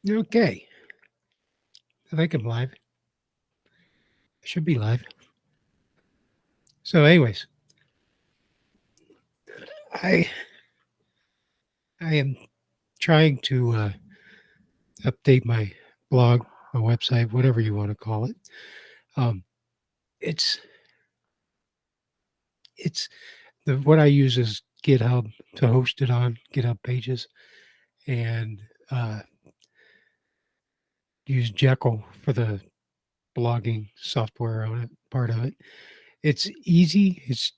Okay. I think I'm live. I should be live. So, anyways, I I am trying to update my blog, my website, whatever you want to call it. Um, it's it's the what I use is GitHub to host it on GitHub pages, and uh, use Jekyll for the blogging software on it. Part of it. It's easy. It's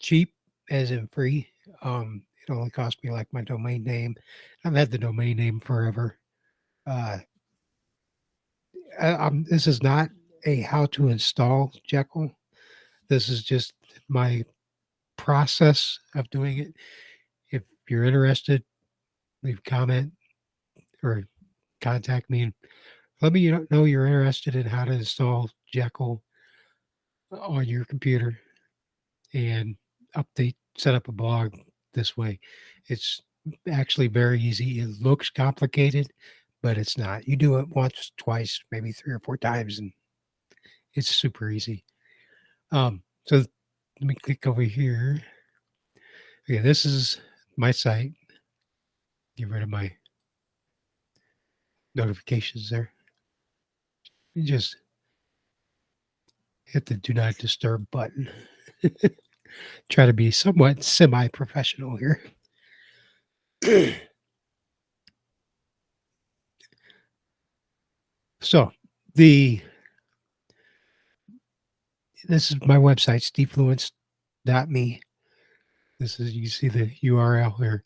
cheap, as in free. It only cost me like my domain name. I've had the domain name forever. Uh, this is not a how to install Jekyll. This is just my process of doing it. If you're interested, leave a comment or contact me and let me know you're interested in how to install Jekyll on your computer and set up a blog this way. It's actually very easy. It looks complicated, but it's not. You do it once, twice, maybe 3 or 4 times, and it's super easy. So let me click over here. Okay, this is my site. Get rid of my notifications there. You just hit the do not disturb button. Try to be somewhat semi-professional here. So this is my website, stevefluence.me. This is, you see the URL here.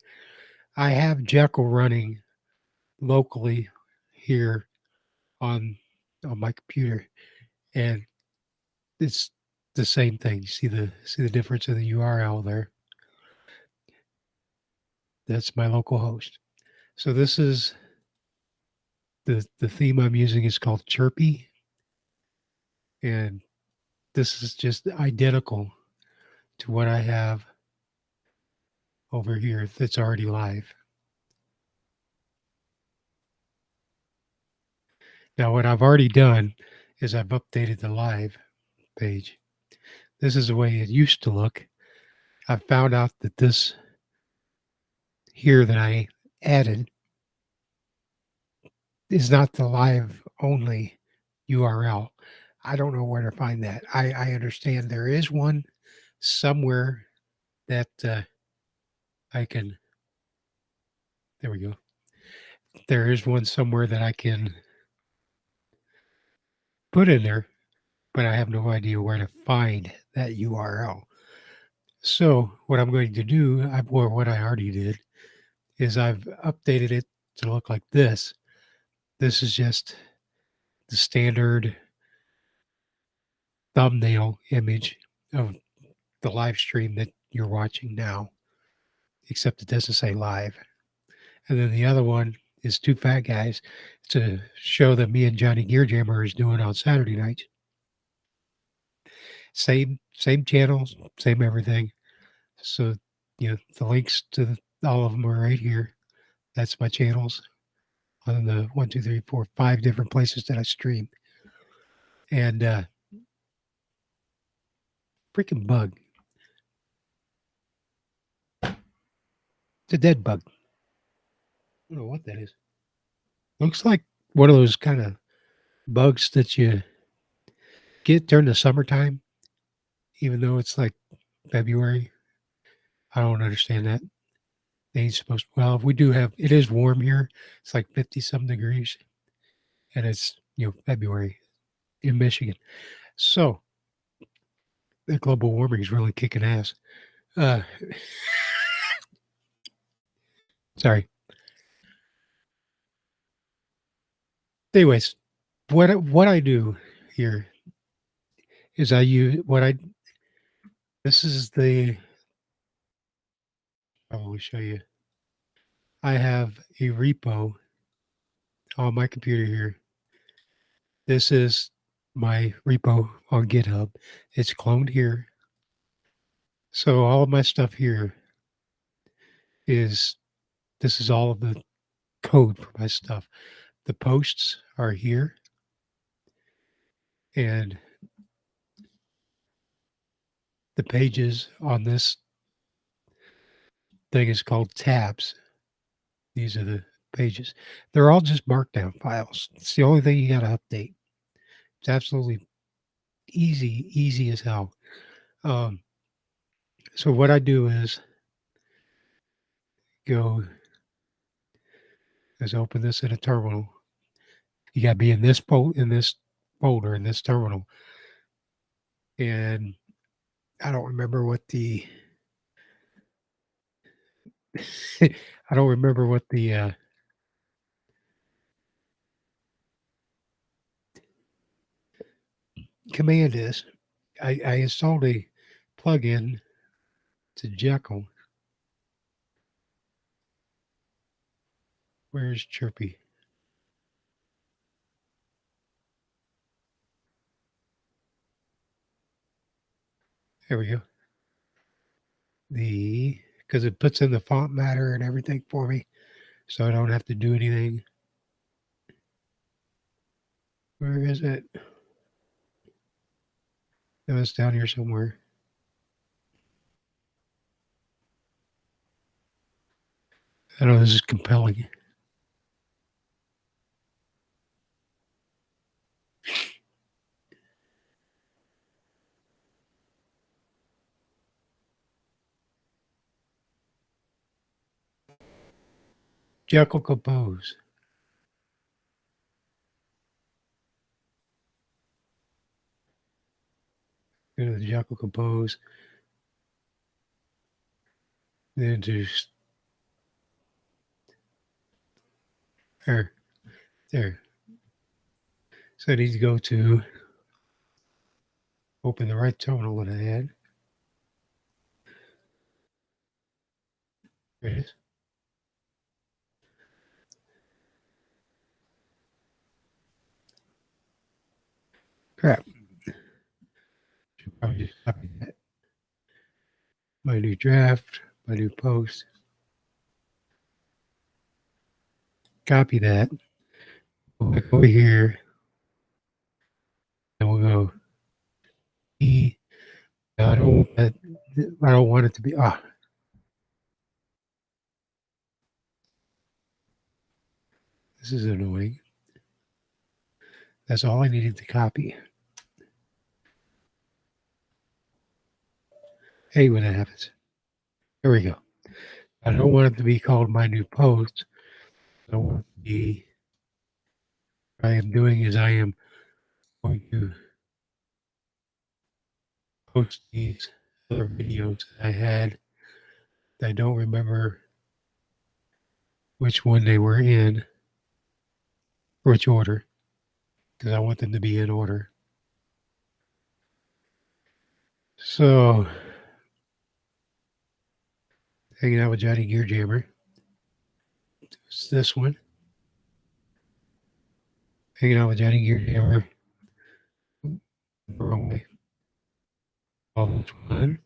I have Jekyll running locally here on my computer, and it's the same thing. You see the difference in the URL there. That's my local host. So this is the theme I'm using is called Chirpy, and this is just identical to what I have over here that's already live. Now, what I've already done is I've updated the live page. This is the way it used to look. I found out that this here that I added is not the live only URL. I don't know where to find that. I understand there is one somewhere that I can. There we go. There is one somewhere that I can put in there, but I have no idea where to find that URL. So what I'm going to do, or what I already did, is I've updated it to look like this. This is just the standard thumbnail image of the live stream that you're watching now, except it doesn't say live. And then the other one is two fat guys. It's a show that me and Johnny Gearjammer is doing on Saturday nights. Same channels, same everything. So the links to all of them are right here. That's my channels on the 1, 2, 3, 4, 5 different places that I stream. And freaking bug. It's a dead bug. I don't know what that is. Looks like one of those kind of bugs that you get during the summertime, even though it's like February. I don't understand that. They ain't supposed to. Well, we do have, it is warm here. It's like 50 some degrees. And it's, February in Michigan. So the global warming is really kicking ass. Sorry. Anyways, what I do here is this is I will show you. I have a repo on my computer here. This is my repo on GitHub. It's cloned here. So all of my stuff here this is all of the code for my stuff. the posts are here, and the pages on this thing is called tabs. These are the pages. They're all just markdown files. It's the only thing you got to update. It's absolutely easy as hell. Um, so what I do is go is open this in a terminal. You got to be in this folder in this terminal, and I don't remember what the I don't remember what the command is. I installed a plugin to Jekyll. Where's Chirpy? There we go. Because it puts in the font matter and everything for me, so I don't have to do anything. Where is it? No, it's down here somewhere. I know this is compelling. Jekyll Compose. Go to the Jekyll Compose. Then just there. So I need to go to open the right terminal that I had. There it is. Crap. Should probably just copy that. My new draft, my new post. Copy that. Go back over here. And we'll go E. I don't want it to be this is annoying. That's all I needed to copy. Hey, when that happens. There we go. I don't want it to be called my new post. I don't want it to be. What I am doing is I am going to post these other videos that I had. I don't remember which one they were in, or which order, because I want them to be in order. So, hanging out with Johnny Gear Jammer. It's this one. Hanging out with Johnny Gear Jammer. Wrong way. Oh, this one.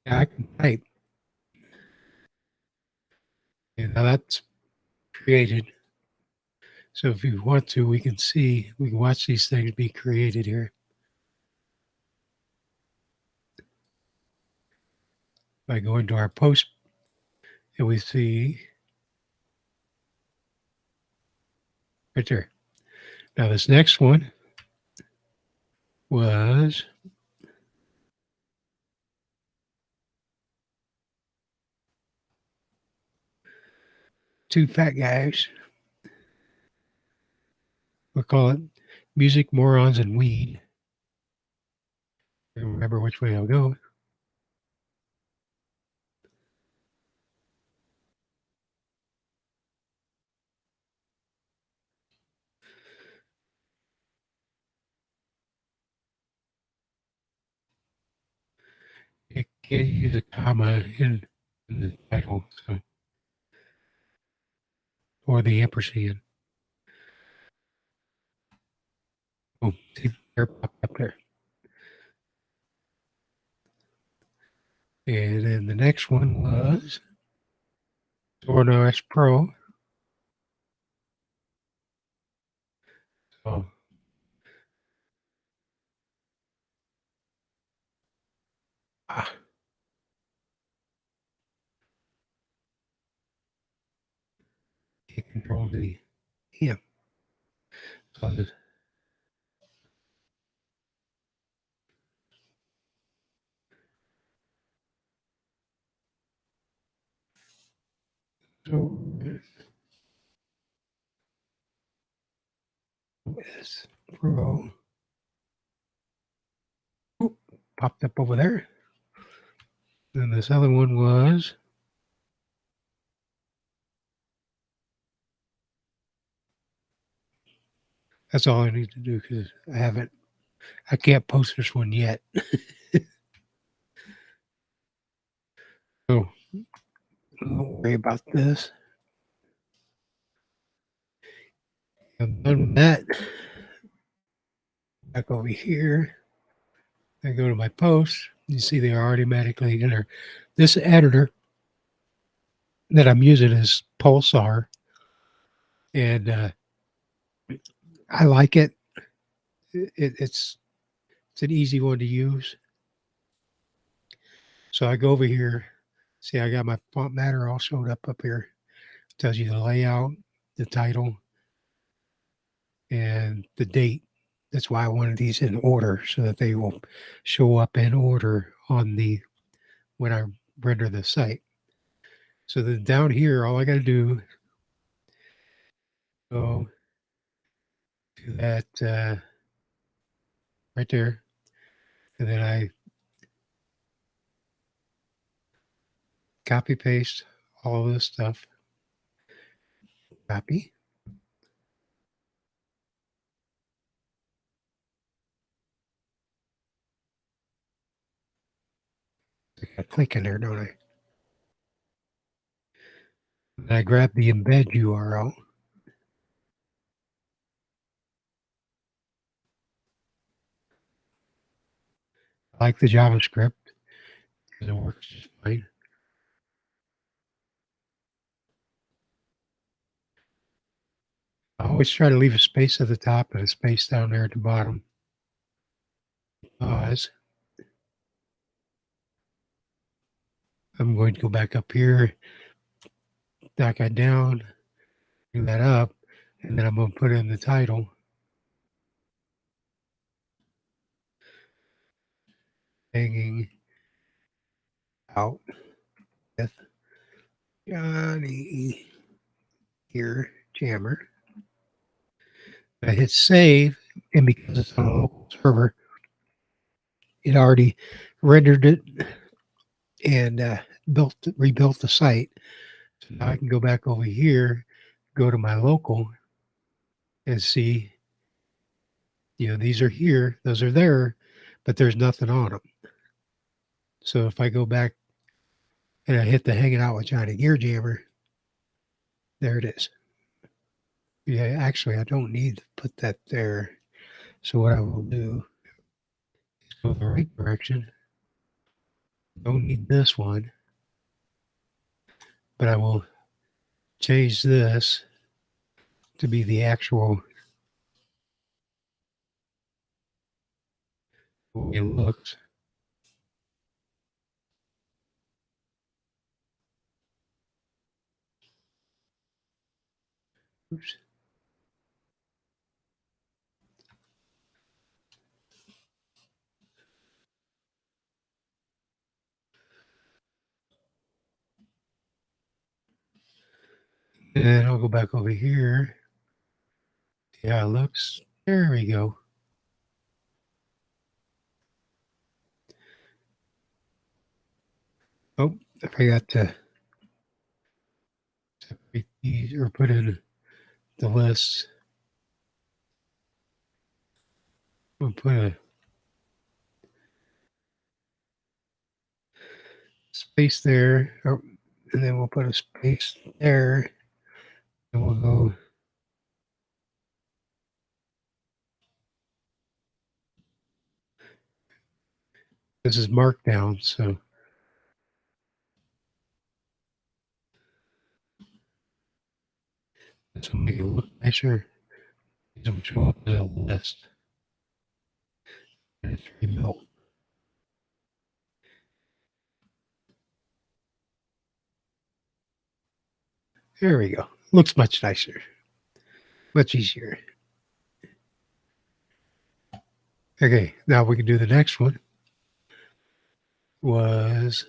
Yeah, I can type. And now that's created. So if you want to, we can watch these things be created here. By going to our post, and we see right there. Now this next one was two fat guys. We'll call it Music, Morons, and Weed. I don't remember which way I'll go. Can't use a comma in the title, so, or the ampersand. Oh, see, there popped up there. And then the next one was Orno S Pro. So ah, can't control the him. So S Pro. Oop, popped up over there. Then this other one was that's all I need to do because I can't post this one yet. So don't worry about this. I'm done with that. Back over here. I go to my posts. You see they are automatically in there. This editor that I'm using is Pulsar, and I like it. It's an easy one to use. So I go over here. See, I got my font matter all showed up here. It tells you the layout, the title, and the date. That's why I wanted these in order so that they will show up in order on the when I render the site. So then down here, all I got to do go to that right there, and then I copy paste all of this stuff. Copy. I got to click in there, don't I? And I grab the embed URL. I like the JavaScript because it works just fine. I always try to leave a space at the top and a space down there at the bottom. Pause. I'm going to go back up here, back that down, bring that up, and then I'm going to put in the title. Hanging out with Johnny here, Jammer. I hit save, and because it's on a local server, it already rendered it and rebuilt the site. So now I can go back over here, go to my local, and see, these are here, those are there, but there's nothing on them. So if I go back and I hit the hanging out with Johnny Gear Jammer, there it is. Yeah, actually, I don't need to put that there. So what I will do is go the right direction. Don't need this one, but I will change this to be the actual way it looks. Oops. And I'll go back over here. See how it looks. There we go. Oh, I forgot to separate these or put in the list. We'll put space there, and then we'll put a space there, and we'll go. This is markdown, so this will make it look nicer. These will show up as a list. And it's rebuilt. There we go. Looks much nicer. Much easier. Okay, now we can do the next one. Was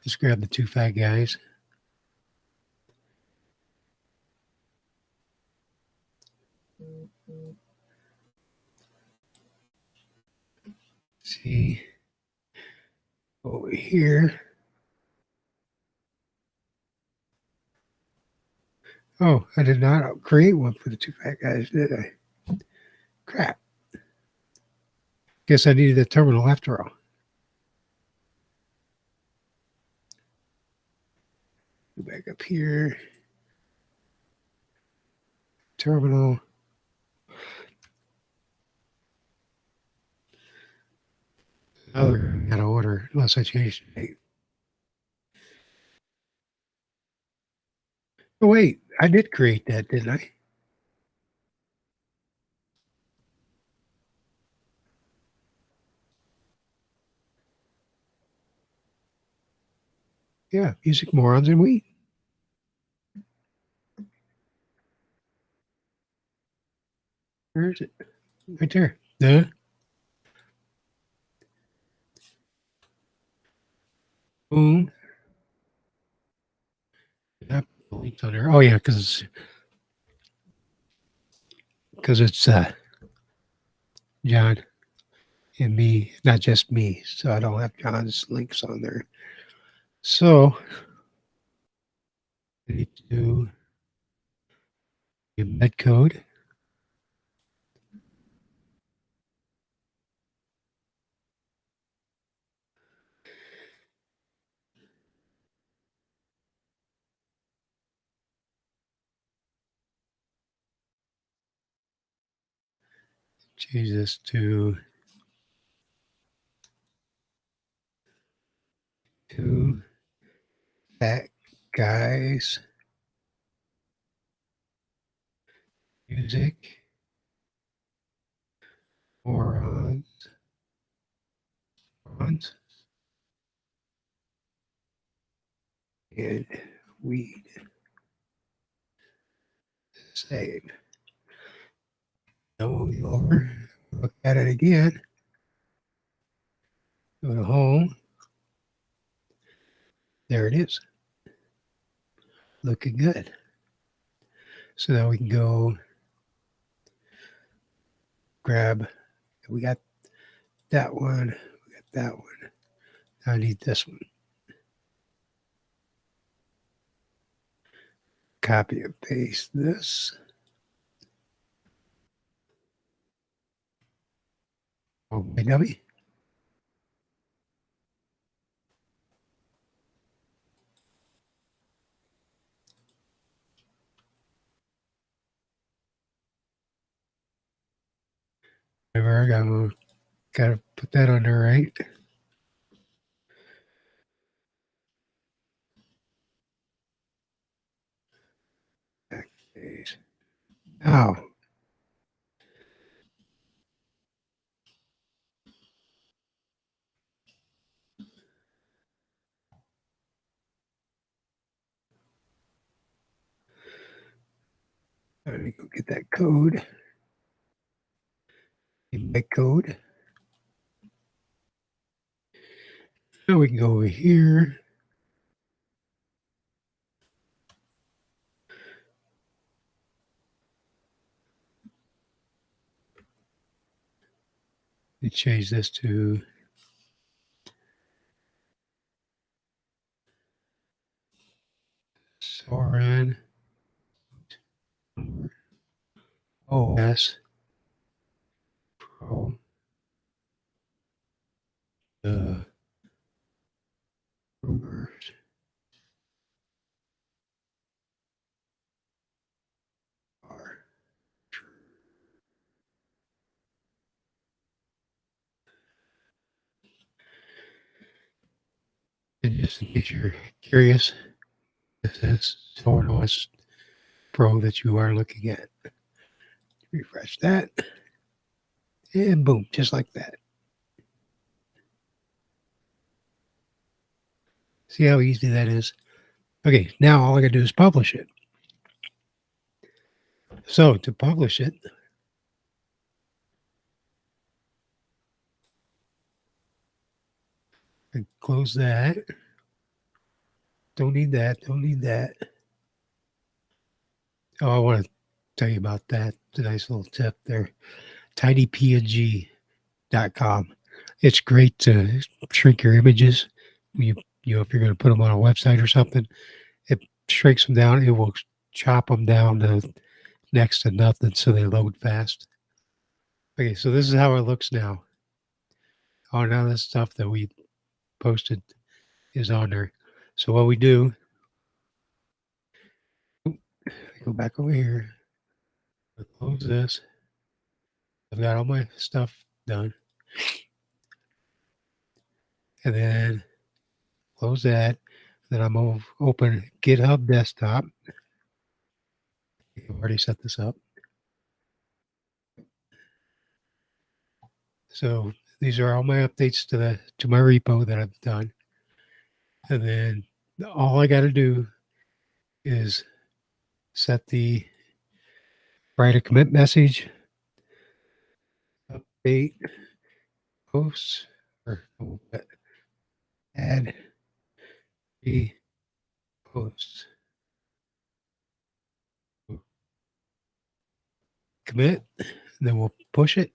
just grab the two fat guys. See over here. Oh, I did not create one for the two fat guys, did I? Crap. Guess I needed a terminal after all. Go back up here. Terminal. Another out of order unless I change the date. Oh wait, I did create that, didn't I? Yeah, music morons and wheat. Where is it? Right there. Yeah. Boom. Yep, linked on there. Oh yeah, because it's John and me, not just me. So I don't have John's links on there. So I need to do embed code. Change this to two fat guys music morons and weed. Save. Go over. Look at it again. Go to home. There it is. Looking good. So now we can go grab. We got that one. We got that one. I need this one. Copy and paste this. Oh, my dummy. Whatever, gotta put that on there, right? Now, let me go get that code. My code. Now we can go over here. We change this to Soren OS Pro. just in case you're curious, this is SolarOS Pro that you are looking at. Refresh that, and boom, just like that. See how easy that is? Okay, now all I gotta do is publish it. So to publish it, I close that. Don't need that. Don't need that. Oh, I want to tell you about that. It's a nice little tip there. tinypng.com. It's great to shrink your images. You know, if you're going to put them on a website or something, it shrinks them down. It will chop them down to next to nothing so they load fast. Okay, so this is how it looks now. All now this stuff that we posted is on there. So what we do, go back over here, close this. I've got all my stuff done. And then close that. Then I'm going to open GitHub Desktop. I've already set this up. So these are all my updates to my repo that I've done. And then all I got to do is set the write a commit message, update posts, or add the posts. Commit, and then we'll push it,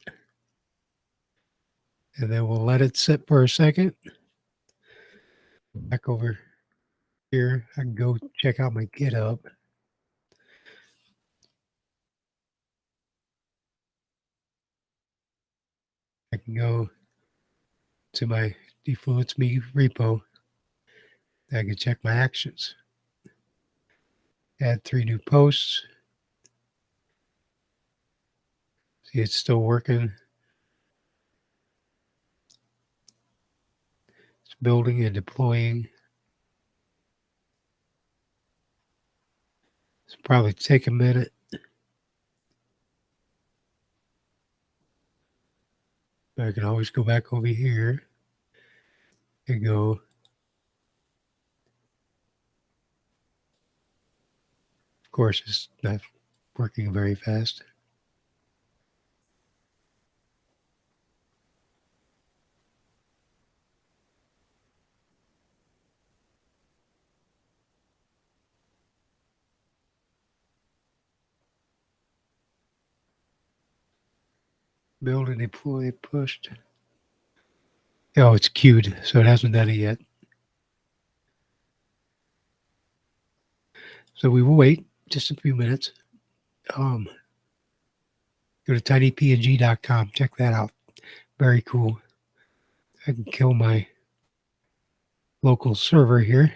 and then we'll let it sit for a second. Back over here, I can go check out my GitHub. I can go to my Defluence Me repo. I can check my actions. Add 3 new posts. See, it's still working. It's building and deploying. It's probably take a minute. I can always go back over here and go. Of course, it's not working very fast. Build and deploy pushed. Oh, it's queued, so it hasn't done it yet. So we will wait just a few minutes. Go to tinypng.com. Check that out. Very cool. I can kill my local server here.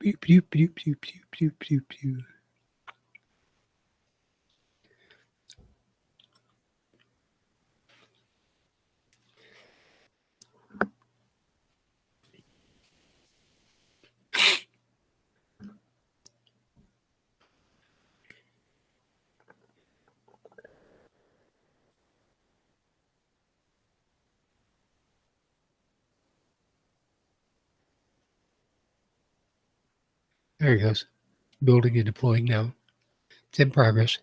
Pew, pew, pew, pew, pew, pew, pew, pew. There it goes. Building and deploying now. It's in progress.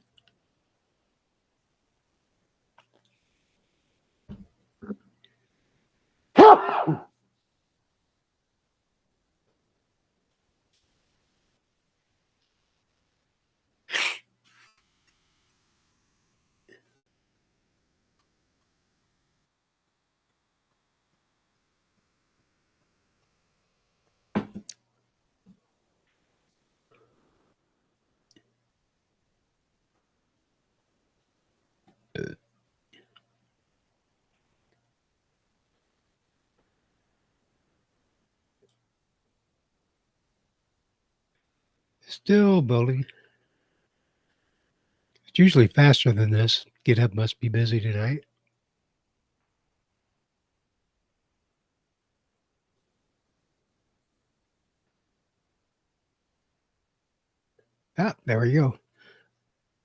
Still building. It's usually faster than this. GitHub must be busy tonight. Ah, there we go.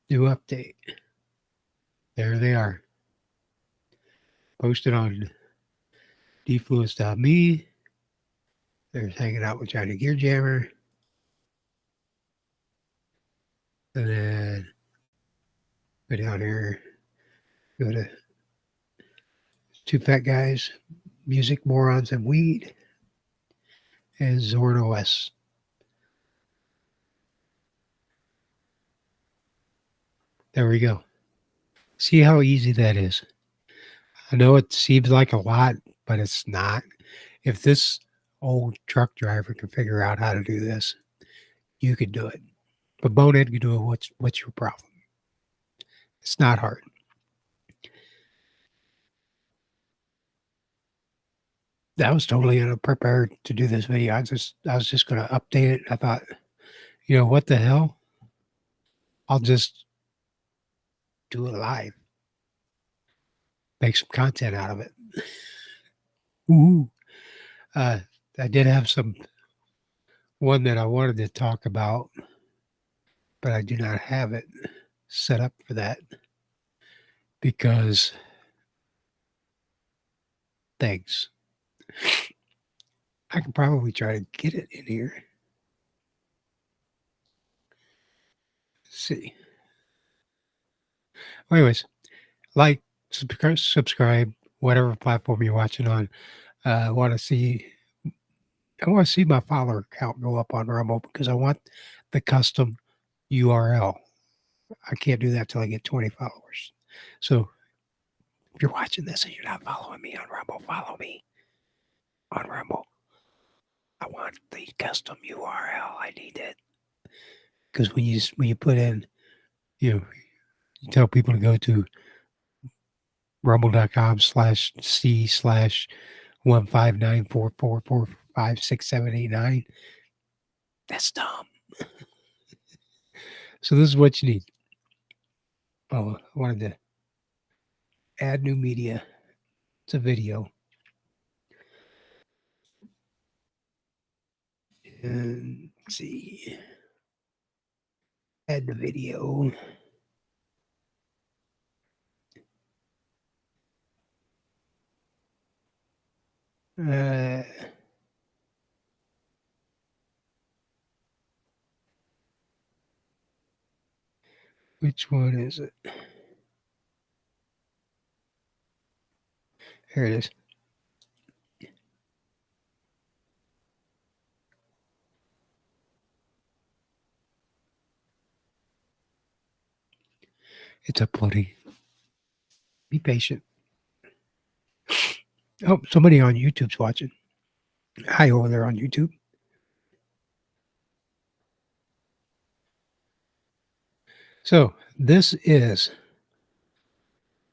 New update. There they are. Posted on defluence.me. There's hanging out with Johnny Gear Jammer. And then go down here. Go to Two Fat Guys, Music, Morons, and Weed. And Zorn OS. There we go. See how easy that is. I know it seems like a lot, but it's not. If this old truck driver can figure out how to do this, you could do it. But Bonehead can do it. What's your problem? It's not hard. I was totally unprepared to do this video. I was just going to update it. I thought, what the hell? I'll just do it live. Make some content out of it. Ooh. I did have one that I wanted to talk about, but I do not have it set up for that because things. I can probably try to get it in here. Let's see. Well, anyways, like, subscribe, whatever platform you're watching on. I want to see my follower count go up on Rumble because I want the custom URL. I can't do that till I get 20 followers. So if you're watching this and you're not following me on Rumble, follow me on Rumble. I want the custom URL. I need it. Because when you put in, you tell people to go to rumble.com/C/15944456789. That's dumb. So this is what you need. Oh, I wanted to add new media. It's a video. And let's see. Add the video. Which one is it? Here it is. It's uploading. Be patient. Oh, somebody on YouTube's watching. Hi over there on YouTube. So this is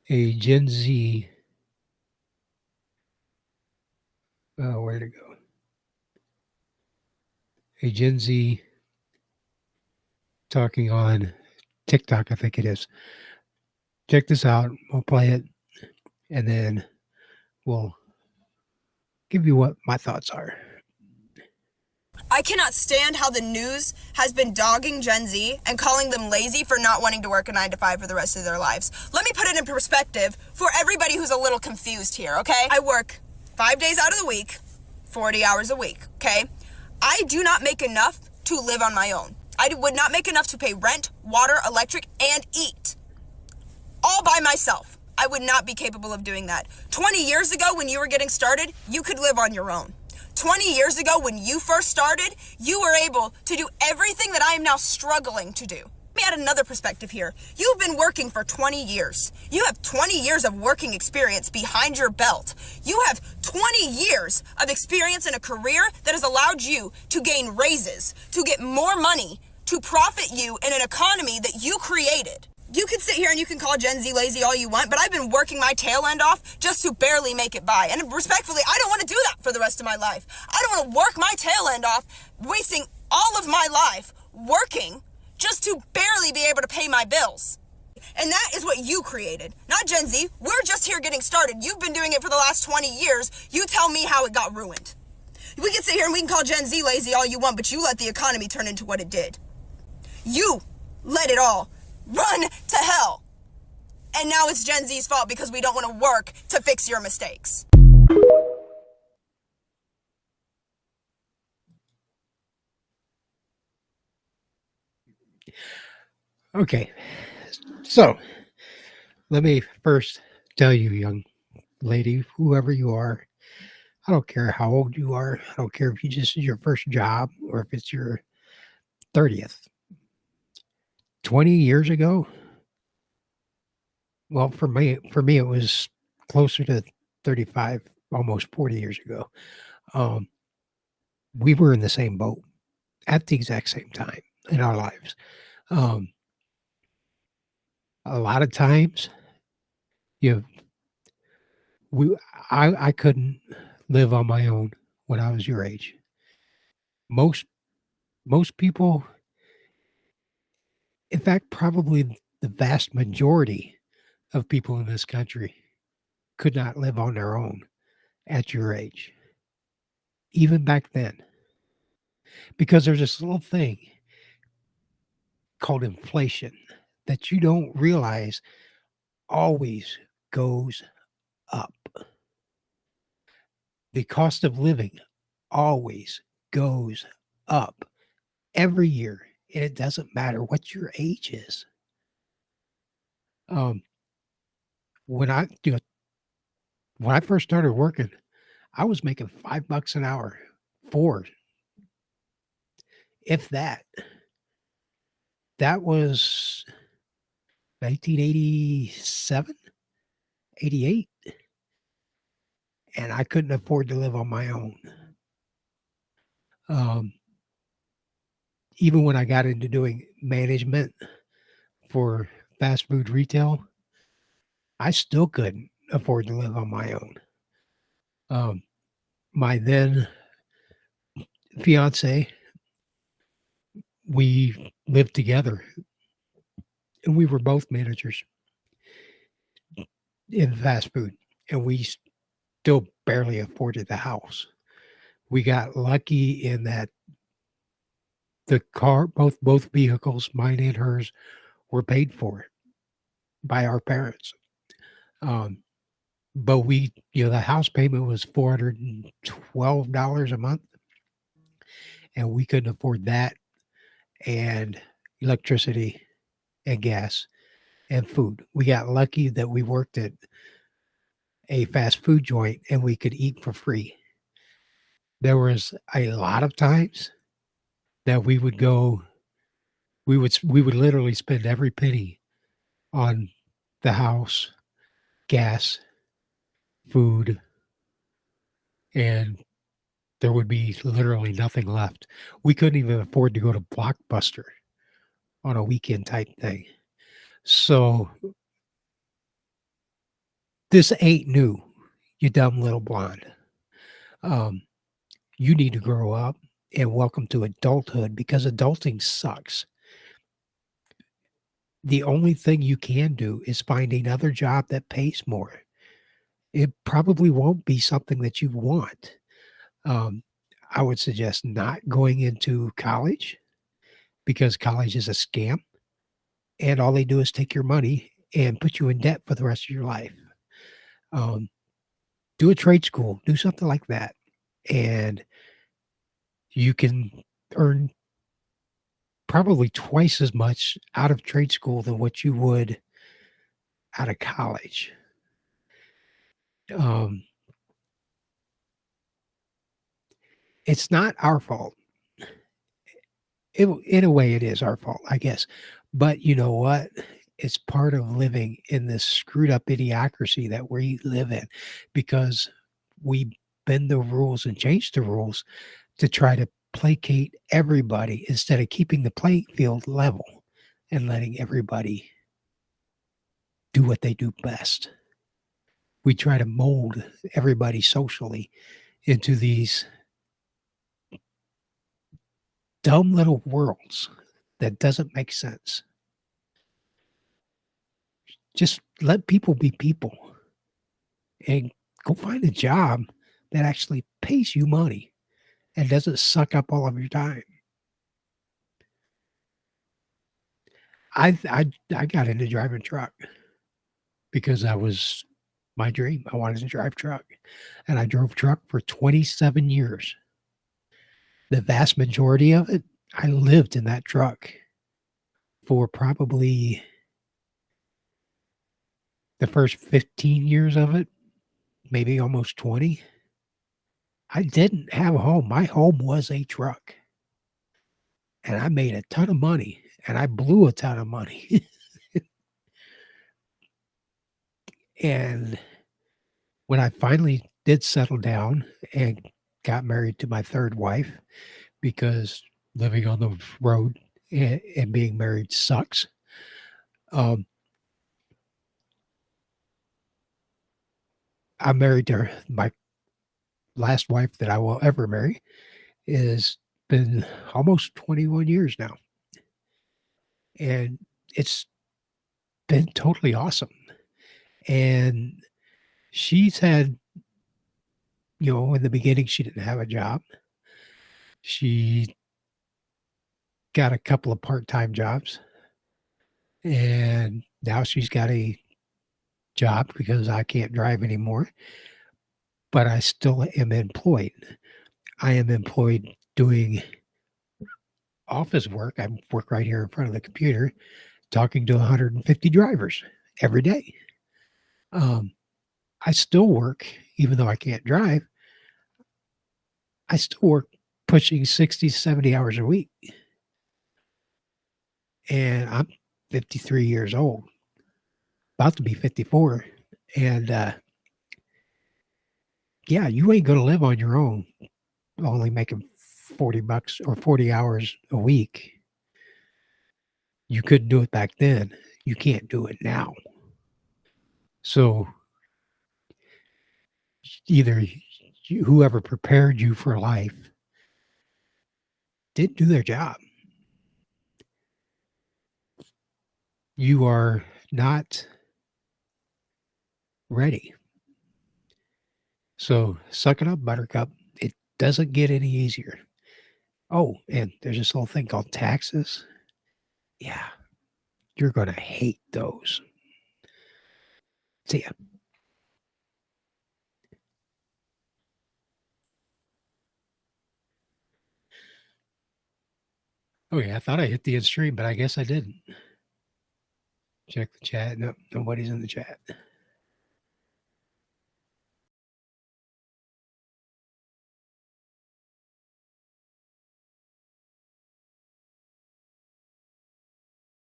a Gen Z. Where'd it go? A Gen Z talking on TikTok, I think it is. Check this out. We'll play it, and then we'll give you what my thoughts are. I cannot stand how the news has been dogging Gen Z and calling them lazy for not wanting to work a 9-to-5 for the rest of their lives. Let me put it in perspective for everybody who's a little confused here, okay? I work 5 days out of the week, 40 hours a week, okay? I do not make enough to live on my own. I would not make enough to pay rent, water, electric, and eat. All by myself. I would not be capable of doing that. 20 years ago when you were getting started, you could live on your own. 20 years ago when you first started, you were able to do everything that I am now struggling to do. Let me add another perspective here. You've been working for 20 years. You have 20 years of working experience behind your belt. You have 20 years of experience in a career that has allowed you to gain raises, to get more money, to profit you in an economy that you created. You can sit here and you can call Gen Z lazy all you want, but I've been working my tail end off just to barely make it by. And respectfully, I don't want to do that for the rest of my life. I don't want to work my tail end off, wasting all of my life working just to barely be able to pay my bills. And that is what you created, not Gen Z. We're just here getting started. You've been doing it for the last 20 years. You tell me how it got ruined. We can sit here and we can call Gen Z lazy all you want, but you let the economy turn into what it did. You let it all run to hell. And now it's Gen Z's fault because we don't want to work to fix your mistakes. Okay, so let me first tell you, young lady, whoever you are, I don't care how old you are. I don't care if you just is your first job or if it's your 30th. 20 years ago, well, for me, it was closer to 35, almost 40 years ago. Um, we were in the same boat at the exact same time in our lives. Um, a lot of times, you we I couldn't live on my own when I was your age. Most most people, in fact, probably the vast majority of people in this country could not live on their own at your age, even back then, because there's this little thing called inflation that you don't realize always goes up. The cost of living always goes up every year, and it doesn't matter what your age is. Um, when I you know, when I first started working, I was making $5 an hour, 4, if that. That was 1987, 88, and I couldn't afford to live on my own. Um, even when I got into doing management for fast food retail, I still couldn't afford to live on my own. Um, my then fiance, we lived together and we were both managers in fast food, and we still barely afforded the house. We got lucky in that the car, both vehicles, mine and hers, were paid for by our parents. Um, but the house payment was $412 a month, and we couldn't afford that and electricity and gas and food. We got lucky that we worked at a fast food joint and we could eat for free. There was a lot of times that we would literally spend every penny on the house, gas, food, and there would be literally nothing left. We couldn't even afford to go to Blockbuster on a weekend type thing. So this ain't new, you dumb little blonde. Um, you need to grow up and welcome to adulthood because adulting sucks. The only thing you can do is find another job that pays more. It probably won't be something that you want. Um, I would suggest not going into college because college is a scam and all they do is take your money and put you in debt for the rest of your life. Um, do a trade school, do something like that, and you can earn probably twice as much out of trade school than what you would out of college. Um, it's not our fault. In a way, it is our fault, I guess. But you know what? It's part of living in this screwed up idiocracy that we live in because we bend the rules and change the rules to try to placate everybody instead of keeping the playing field level and letting everybody do what they do best. We try to mold everybody socially into these dumb little worlds that doesn't make sense. Just let people be people and go find a job that actually pays you money and doesn't suck up all of your time. I got into driving truck because that was my dream. I wanted to drive truck, and I drove truck for 27 years. The vast majority of it, I lived in that truck for probably the first 15 years of it, maybe almost 20. I didn't have a home. My home was a truck, and I made a ton of money, and I blew a ton of money. And when I finally did settle down and got married to my third wife, because living on the road and being married sucks. Um, I'm married to my last wife that I will ever marry. Is been almost 21 years now, and it's been totally awesome. And she's had, in the beginning, she didn't have a job. She got a couple of part-time jobs, and now she's got a job because I can't drive anymore, but I still am employed. I am employed doing office work. I work right here in front of the computer, talking to 150 drivers every day. Um, I still work, even though I can't drive. I still work pushing 60, 70 hours a week. And I'm 53 years old, about to be 54. And yeah, you ain't going to live on your own, only making 40 bucks or 40 hours a week. You couldn't do it back then. You can't do it now. So either whoever prepared you for life didn't do their job. You are not ready. So suck it up, buttercup. It doesn't get any easier. Oh, and there's this little thing called taxes. Yeah, you're going to hate those. See ya. Okay, I thought I hit the end stream, but I guess I didn't. Check the chat. No, nobody's in the chat.